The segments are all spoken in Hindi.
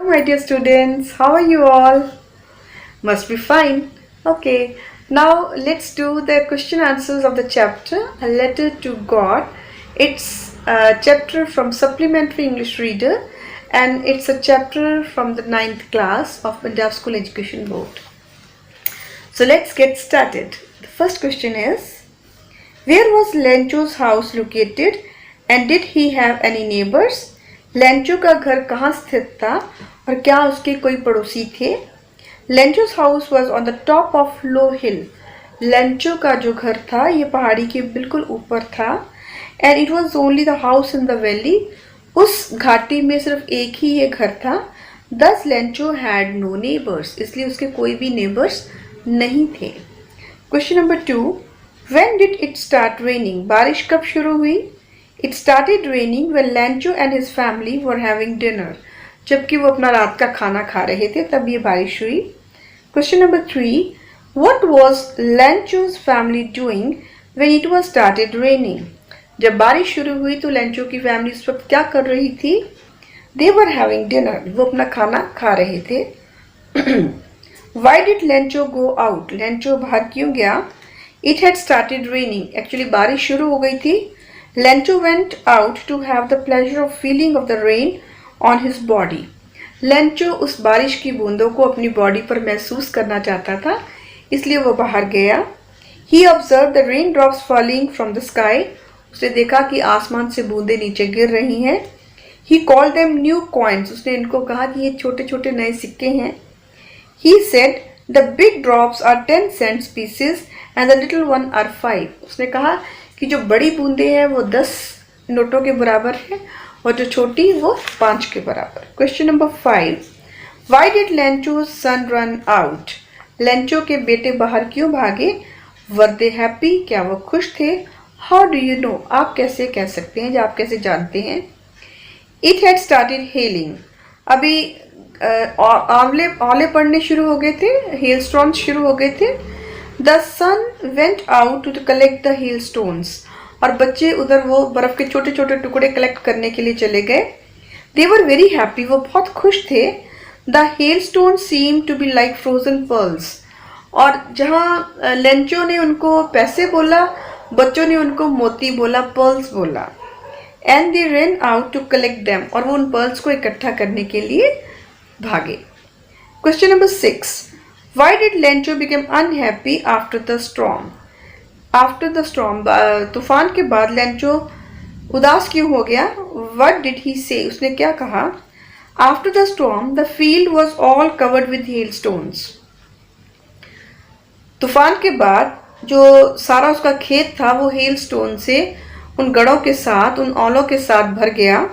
my dear students. How are you all? Must be fine. Okay, now let's do the question answers of the chapter A Letter to God. It's a chapter from Supplementary English Reader, and it's a chapter from the 9th class of Punjab School Education Board. So let's get started. The first question is, where was Lencho's house located and did he have any neighbors? Lencho का घर कहाँ स्थित था और क्या उसके कोई पड़ोसी थे? लेंचो's house was on the top of low hill. Lencho का जो घर था ये पहाड़ी के बिल्कुल ऊपर था. And it was only the house in the valley. उस घाटी में सिर्फ एक ही ये घर था. Thus Lencho had no neighbors. इसलिए उसके कोई भी neighbors नहीं थे. Question number 2. When did it start raining? बारिश कब शुरू हुई? It started raining when Lencho and his family were having dinner. जबकि वो अपना रात का खाना खा रहे थे तब ये बारिश हुई. Question number 3. What was Lencho's family doing when it was started raining? जब बारिश शुरू हुई तो लेंचो की फैमिली उस वक्त क्या कर रही थी? They were having dinner. वो अपना खाना खा रहे थे. Why did Lencho go out? Lencho बाहर क्यों गया? It had started raining. Actually बारिश शुरू हो गई थी. Lencho went out to have the pleasure of feeling of the rain on his body. Lencho उस बारिश की बूंदों को अपनी बॉडी पर महसूस करना चाहता था, इसलिए वो बाहर गया. He observed the raindrops falling from the sky. उसने देखा कि आसमान से बूंदें नीचे गिर रही हैं. He called them new coins. उसने इनको कहा कि ये छोटे छोटे नए सिक्के हैं. He said the big drops are 10 cents pieces and the little one are 5. उसने कहा कि जो बड़ी बूंदे हैं वो 10 नोटों के बराबर है और जो छोटी वो 5 के बराबर. Question number 5. Why did Lencho's son run out? Lencho के बेटे बाहर क्यों भागे? Were they happy? क्या वो खुश थे? How do you know? आप कैसे कह सकते हैं या आप कैसे जानते हैं? It had started hailing. अभी ओले पड़ने शुरू हो गए थे, हेल स्टॉर्म्स शुरू हो गए थे. The son went out to collect the hailstones. और बच्चे उधर वो बर्फ के छोटे छोटे टुकड़े कलेक्ट करने के लिए चले गए. They were very happy. वो बहुत खुश थे. The hailstones seemed to be like frozen pearls. और जहाँ लेंचो ने उनको पैसे बोला, बच्चों ने उनको मोती बोला, pearls बोला. And they ran out to collect them. और वो उन pearls को इकट्ठा करने के लिए भागे. Question number 6. Why did Lencho become unhappy after the storm? After the storm, तूफान के बाद लेंचो उदास क्यों हो गया? What did he say? उसने क्या कहा? After the storm, the field was all covered with hailstones. तूफान के बाद जो सारा उसका खेत था वो hailstone से, उन गड़ों के साथ, उन ओलों के साथ भर गया.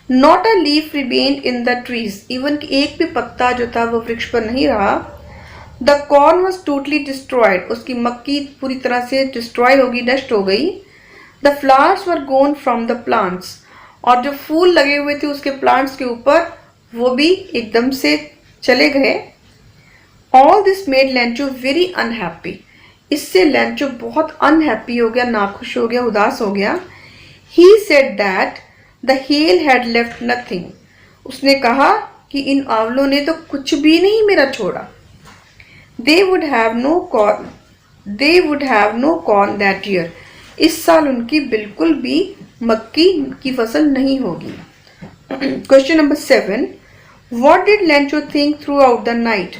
Not a leaf remained in the trees. Even एक भी पत्ता जो था वो वृक्ष पर नहीं रहा. The corn was totally destroyed. उसकी मक्की पूरी तरह से डिस्ट्रॉय होगी, नष्ट हो गई. The flowers were gone from the plants. और जो फूल लगे हुए थे उसके प्लांट्स के ऊपर वो भी एकदम से चले गए. All this made Lencho very unhappy. इससे लेंचो बहुत अनहैप्पी हो गया, नाखुश हो गया, उदास हो गया. He said that the hail had left nothing. उसने कहा कि इन आंवलों ने तो कुछ भी नहीं मेरा छोड़ा. They would have no corn. They would have no corn that year. इस साल उनकी बिल्कुल भी मक्की की फसल नहीं होगी. Question number 7. What did Lencho think throughout the night?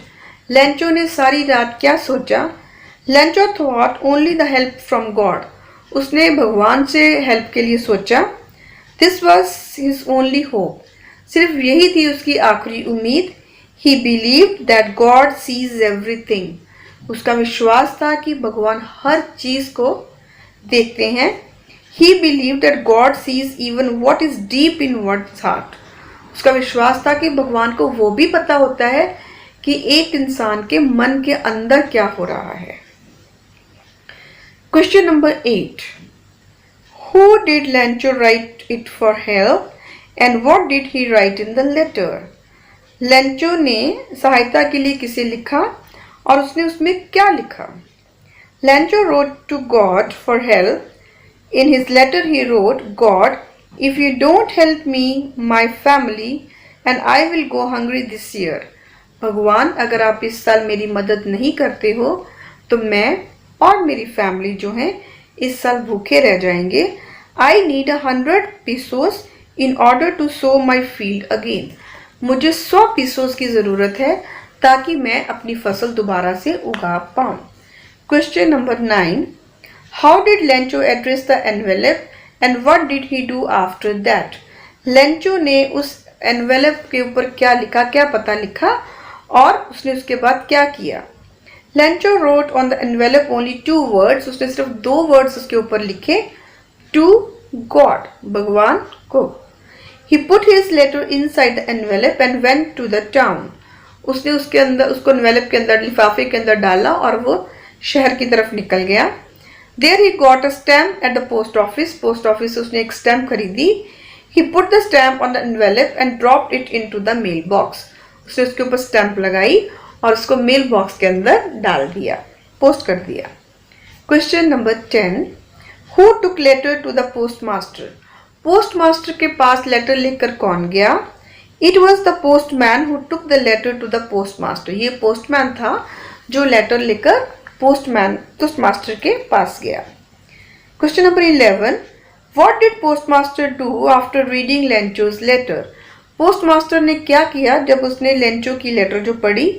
Lencho ने सारी रात क्या सोचा? Lencho thought only the help from God. उसने भगवान से हेल्प के लिए सोचा. This was his only hope. सिर्फ यही थी उसकी आखिरी उम्मीद. He believed that God sees everything. उसका विश्वास था कि भगवान हर चीज को देखते हैं. He believed that God sees even what is deep in one's heart. उसका विश्वास था कि भगवान को वो भी पता होता है कि एक इंसान के मन के अंदर क्या हो रहा है. Question number 8. Who did Lencho write it for help and what did he write in the letter? Lencho ने सहायता के लिए किसे लिखा और उसने उसमें क्या लिखा? Lencho wrote to God for help. In his letter he wrote, God, if you don't help me, my family, and I will go hungry this year. भगवान अगर आप इस साल मेरी मदद नहीं करते हो तो मैं और मेरी फैमिली जो है इस साल भूखे रह जाएंगे. I need 100 pesos in order to sow my field again. मुझे 100 pesos की ज़रूरत है ताकि मैं अपनी फसल दोबारा से उगा पाऊँ. Question number 9. How did Lencho address the envelope and what did he do after that? Lencho ने उस envelope के ऊपर क्या लिखा, क्या पता लिखा और उसने उसके बाद क्या किया. Lencho wrote on the envelope only 2 words. उसने सिर्फ 2 words उसके ऊपर लिखे. To God, भगवान को. He put his letter inside the envelope and went to the town. उसने उसके अंदर उसको envelope के अंदर लिफाफे के अंदर डाला और वो शहर की तरफ निकल गया. There he got a stamp at the post office. Post office से उसने एक stamp खरीदी. He put the stamp on the envelope and dropped it into the mailbox. उसने उसके ऊपर stamp लगाई और उसको मेल बॉक्स के अंदर डाल दिया, पोस्ट कर दिया. Question number 10. Who took letter to the postmaster? Postmaster के पास लेटर लेकर कौन गया? It was the postman who took the letter to the postmaster. ये पोस्टमैन था जो लेटर लेकर पोस्टमास्टर के पास गया. Question number 11. What did postmaster do after reading Lencho's letter? Postmaster ने क्या किया जब उसने लेंचो की लेटर जो पढ़ी?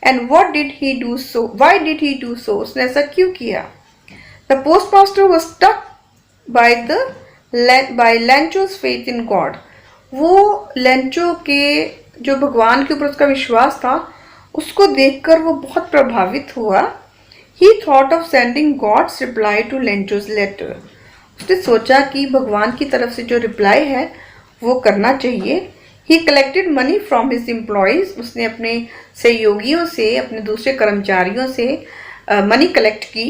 And what did he do so? Why did he do so? उसने ऐसा क्यों किया? The postmaster was struck by Lencho's faith in God. वो लेंचो के जो भगवान के ऊपर उसका विश्वास था उसको देखकर वो बहुत प्रभावित हुआ. He thought of sending God's reply to Lencho's letter. उसने सोचा कि भगवान की तरफ से जो रिप्लाई है वो करना चाहिए. He collected money from his employees. उसने अपने सहयोगियों से, अपने दूसरे कर्मचारियों से मनी कलेक्ट की.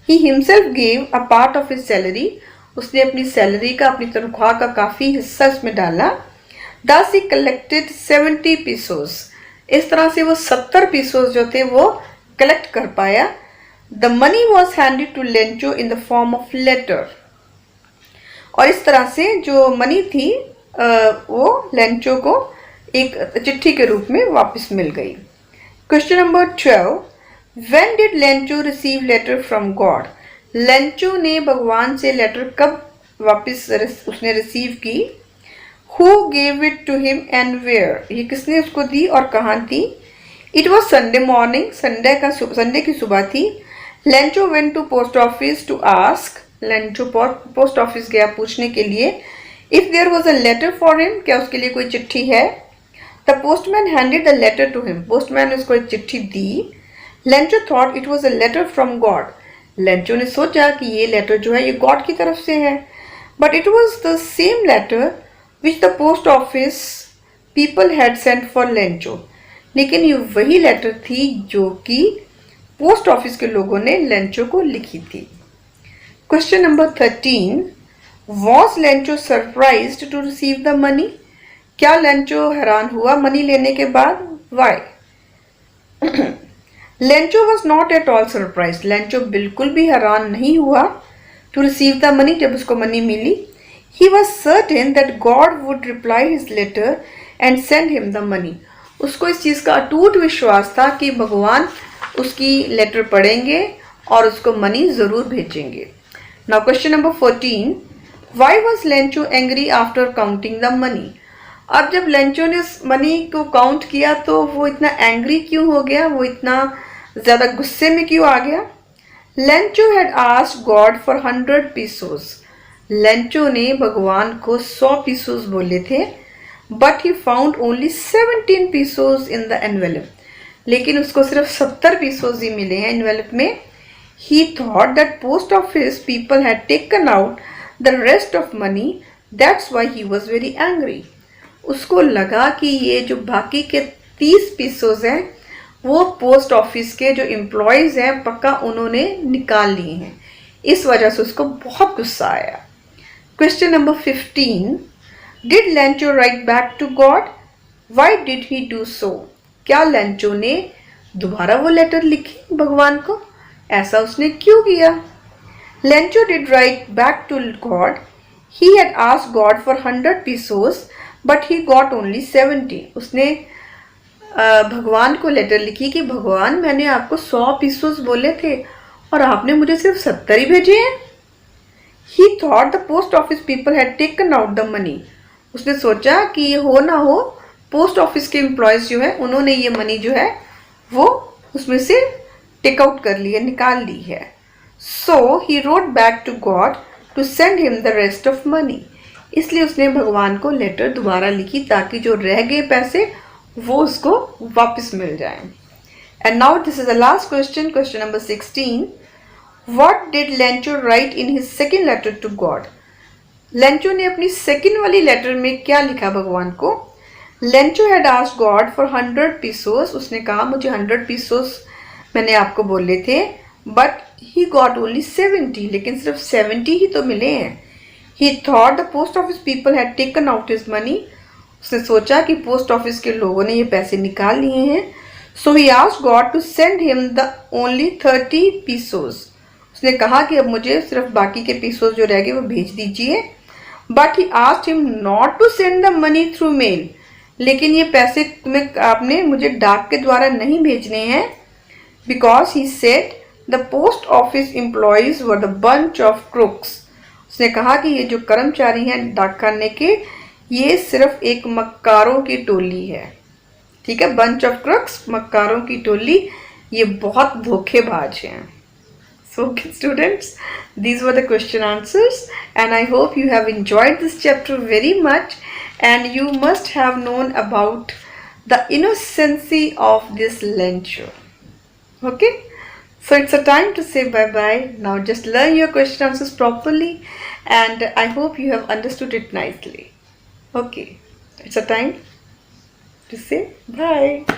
He himself gave a part of his salary. उसने अपनी सैलरी का, अपनी तनख्वाह का काफ़ी हिस्सा उसमें डाला. Thus he collected 70 pesos. इस तरह से वो 70 pesos जो थे वो कलेक्ट कर पाया. The money was handed to Lencho in the form of letter. और इस तरह से जो मनी थी वो लेंचो को एक चिट्ठी के रूप में वापस मिल गई. Question number 12. When did Lencho receive letter from God? Lencho ने भगवान से लेटर कब वापस उसने रिसीव की? Who gave it to him and where? ये किसने उसको दी और कहाँ दी? It was Sunday morning. Sunday की सुबह थी. Lencho went to post office to ask. Lencho post office गया पूछने के लिए if there was a letter for him, क्या उसके लिए कोई चिट्ठी है? The postman handed the letter to him. Postman ने उसको एक चिट्ठी दी. Lencho thought it was a letter from God. Lencho ने सोचा कि ये लेटर जो है ये गॉड की तरफ से है. But it was the same letter which the post office people had sent for Lencho. लेकिन ये वही लेटर थी जो कि पोस्ट ऑफिस के लोगों ने लेंचो को लिखी थी. Question number 13. Was Lencho surprised to receive the money? क्या लेंचो हैरान हुआ मनी लेने के बाद? Why? Lencho was not at all surprised. Lencho बिल्कुल भी हैरान नहीं हुआ to receive the money जब उसको मनी मिली. He was certain that God would reply his letter and send him the money. उसको इस चीज़ का अटूट विश्वास था कि भगवान उसकी लेटर पढ़ेंगे और उसको मनी ज़रूर भेजेंगे. Now question number 14. Why was Lencho angry after counting the money? अब जब लेंचो ने उस मनी को काउंट किया तो वो इतना एंग्री क्यों हो गया, वो इतना ज़्यादा गुस्से में क्यों आ गया? Lencho had asked God for 100 pesos. Lencho ने भगवान को 100 pesos बोले थे. But he found only 17 pesos in the envelope. लेकिन उसको सिर्फ 70 pesos ही मिले हैं एनवेलप में. He thought that post office people had taken out the rest of money. That's why he was very angry. उसको लगा कि ये जो बाकी के 30 pesos हैं वो पोस्ट ऑफिस के जो एम्प्लॉयज़ हैं पक्का उन्होंने निकाल लिए हैं. इस वजह से उसको बहुत गुस्सा आया. Question number 15. Did Lencho write back to God? Why did he do so? क्या लेंचो ने दोबारा वो लेटर लिखी भगवान को? ऐसा उसने क्यों किया? Lencho did write back to God. He had asked God for 100 pesos, but he got only 70। उसने भगवान को लेटर लिखी कि भगवान मैंने आपको 100 पीसेस बोले थे और आपने मुझे सिर्फ 70 ही भेजे हैं। ही thought the post office people had taken out the money. उसने सोचा कि ये हो ना हो पोस्ट ऑफिस के एम्प्लॉयज जो है उन्होंने ये मनी जो है वो उसमें से टेक आउट कर ली है, निकाल ली है। So he wrote back to God to send him the rest of money. इसलिए उसने भगवान को लेटर दोबारा लिखी ताकि जो रह गए पैसे वो उसको वापस मिल जाए। And now this is the last question, question number 16। What did Lencho write in his second letter to God? Lencho ने अपनी सेकेंड वाली लेटर में क्या लिखा भगवान को? Lencho had asked God for 100 pieces. उसने कहा मुझे 100 पीसेस मैंने आपको बोले थे, बट ही गॉट ओनली 70। लेकिन सिर्फ 70 ही तो मिले हैं। ही thought the post office people had taken out his money. उसने सोचा कि पोस्ट ऑफिस के लोगों ने ये पैसे निकाल लिए हैं। So he asked God to send him the only 30 pieces. उसने कहा कि अब मुझे सिर्फ बाकी के पीसेस जो रह गए वो भेज दीजिए। But he asked him not to send the money through mail. लेकिन ये पैसे तुम्हें आपने मुझे डाक के द्वारा नहीं भेजने हैं, because he said the post office employees were the bunch of crooks. उसने कहा कि ये जो कर्मचारी हैं डाकखाने के, ये सिर्फ एक मक्कारों की टोली है। ठीक है, बंच ऑफ क्रुक्स, मक्कारों की टोली, ये बहुत धोखेबाज हैं। So students, these were the question answers and I hope you have enjoyed this chapter very much and you must have known about the innocency of this Lencho. Okay, so it's a time to say bye bye. Now just learn your question answers properly and I hope you have understood it nicely. Okay, it's a time to say bye.